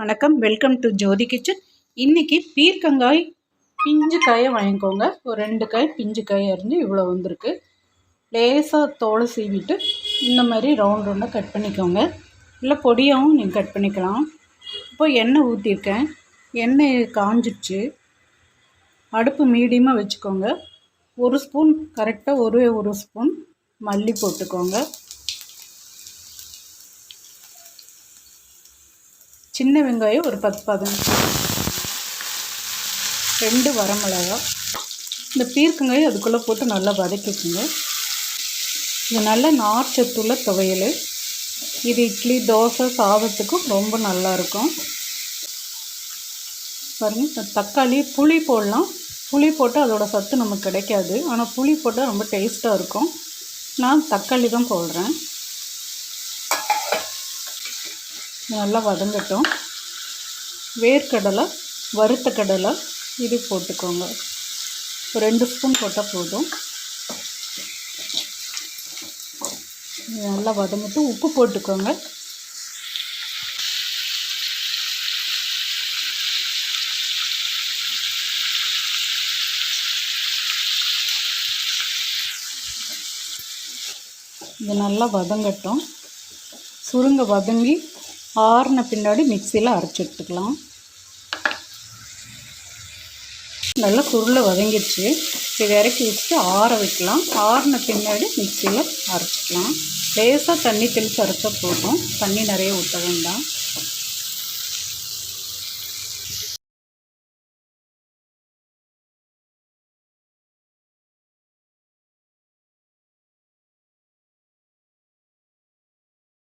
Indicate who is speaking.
Speaker 1: வணக்கம், welcome to Jothi kitchen. இன்றைக்கி பீர்க்கங்காய் பிஞ்சு காயை வாங்கிக்கோங்க. ஒரு 2 காய் பிஞ்சு காய் அரிஞ்சு இவ்வளோ வந்திருக்கு. லேசாக தோலை சீவிட்டு இந்த மாதிரி ரவுண்ட் ரவுண்டாக கட் பண்ணிக்கோங்க. இல்லை பொடியாகவும் நீங்கள் கட் பண்ணிக்கலாம். இப்போ எண்ணெய் ஊற்றிருக்கேன். எண்ணெய் காஞ்சிடுச்சு. அடுப்பு மீடியமாக வச்சுக்கோங்க. 1 ஸ்பூன் கரெக்டாக ஒரு ஸ்பூன் மல்லி போட்டுக்கோங்க. சின்ன வெங்காயம் ஒரு 10-15, 2 வரமிளகா. இந்த பீர்க்கங்காய் அதுக்குள்ளே போட்டு நல்லா வதக்கிக்குங்க. இது நல்ல நார்ச்சத்துள்ள துவையல். இது இட்லி, தோசை, சாதத்துக்கும் ரொம்ப நல்லாயிருக்கும். பாருங்கள், தக்காளி புளி போடலாம். புளி போட்டால் அதோடய சத்து நமக்கு கிடைக்காது. ஆனால் புளி போட்டால் ரொம்ப டேஸ்ட்டாக இருக்கும். நான் தக்காளி தான் போடுறேன். நல்லா வதங்கட்டும். வேர்க்கடலை, வறுத்த கடலை இது போட்டுக்கோங்க. ஒரு 2 ஸ்பூன் போட்டால் போதும். நல்லா வதங்கிட்டு உப்பு போட்டுக்கோங்க. இது நல்லா வதங்கட்டும். சுருங்க வதங்கி ஆறின பின்னாடி மிக்சியில் அரைச்சி எடுத்துக்கலாம். நல்லா சுருளை வதங்கிடுச்சு. இது இறக்கி வச்சுட்டு ஆற வைக்கலாம். ஆறின பின்னாடி மிக்சியில் அரைச்சிக்கலாம். லேசாக தண்ணி தெளித்து அரைச்சா போதும். தண்ணி நிறைய ஊற்ற வேண்டாம்.